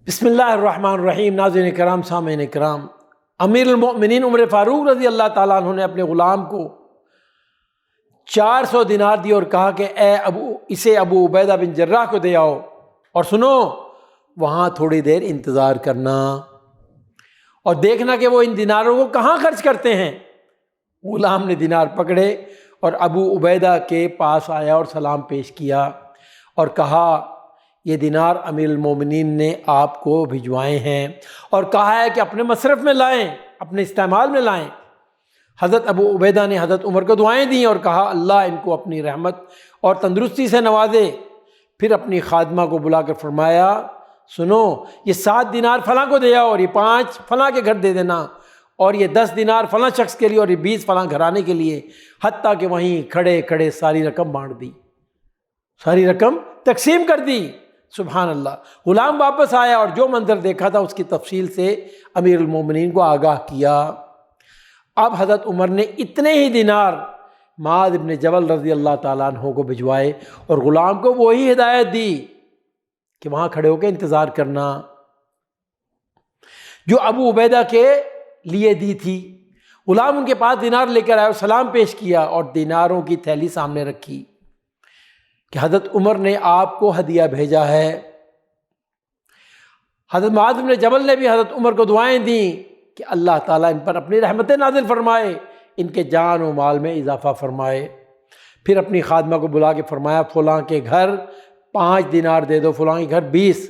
بسم اللہ الرحمن الرحیم۔ ناظرین کرام، سامعین کرام، امیر المؤمنین عمر فاروق رضی اللہ تعالیٰ عنہ نے اپنے غلام کو 400 دینار دی اور کہا کہ اسے ابو عبیدہ بن جراح کو دے آؤ اور سنو وہاں تھوڑی دیر انتظار کرنا اور دیکھنا کہ وہ ان دیناروں کو کہاں خرچ کرتے ہیں۔ غلام نے دینار پکڑے اور ابو عبیدہ کے پاس آیا اور سلام پیش کیا اور کہا یہ دینار امیر المومنین نے آپ کو بھجوائے ہیں اور کہا ہے کہ اپنے مصرف میں لائیں، اپنے استعمال میں لائیں۔ حضرت ابو عبیدہ نے حضرت عمر کو دعائیں دیں اور کہا اللہ ان کو اپنی رحمت اور تندرستی سے نوازے۔ پھر اپنی خادمہ کو بلا کر فرمایا سنو یہ 7 دینار فلاں کو دے آؤ اور یہ 5 فلاں کے گھر دے دینا اور یہ 10 دینار فلاں شخص کے لیے اور یہ 20 فلاں گھرانے کے لیے، حتیٰ کہ وہیں کھڑے کھڑے ساری رقم بانٹ دی، ساری رقم تقسیم کر دی۔ سبحان اللہ۔ غلام واپس آیا اور جو منظر دیکھا تھا اس کی تفصیل سے امیر المومنین کو آگاہ کیا۔ اب حضرت عمر نے اتنے ہی دینار معاذ بن جبل رضی اللہ تعالیٰ عنہ کو بھجوائے اور غلام کو وہی ہدایت دی کہ وہاں کھڑے ہو کے انتظار کرنا جو ابو عبیدہ کے لیے دی تھی۔ غلام ان کے پاس دینار لے کر آیا اور سلام پیش کیا اور دیناروں کی تھیلی سامنے رکھی کہ حضرت عمر نے آپ کو ہدیہ بھیجا ہے۔ حضرت معاذ بن جبل نے بھی حضرت عمر کو دعائیں دیں کہ اللہ تعالیٰ ان پر اپنی رحمتیں نازل فرمائے، ان کے جان و مال میں اضافہ فرمائے۔ پھر اپنی خادمہ کو بلا کے فرمایا فلاں کے گھر 5 دینار دے دو، فلاں کے گھر 20۔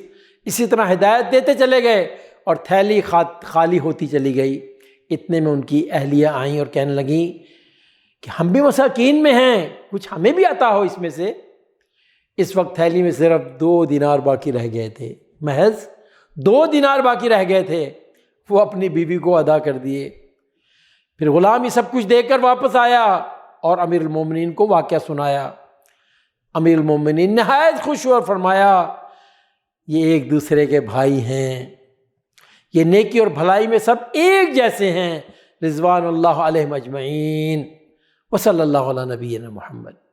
اسی طرح ہدایت دیتے چلے گئے اور تھیلی خالی ہوتی چلی گئی۔ اتنے میں ان کی اہلیہ آئیں اور کہنے لگیں کہ ہم بھی مساکین میں ہیں، کچھ ہمیں بھی عطا ہو اس میں سے۔ اس وقت تھیلی میں صرف 2 دینار باقی رہ گئے تھے، محض 2 دینار باقی رہ گئے تھے، وہ اپنی بیوی کو ادا کر دیے۔ پھر غلام یہ سب کچھ دیکھ کر واپس آیا اور امیر المومنین کو واقعہ سنایا۔ امیر المومنین نہایت خوش ہوئے اور فرمایا یہ ایک دوسرے کے بھائی ہیں، یہ نیکی اور بھلائی میں سب ایک جیسے ہیں، رضوان اللہ علیہم اجمعین۔ وصلی اللہ علی نبینا محمد۔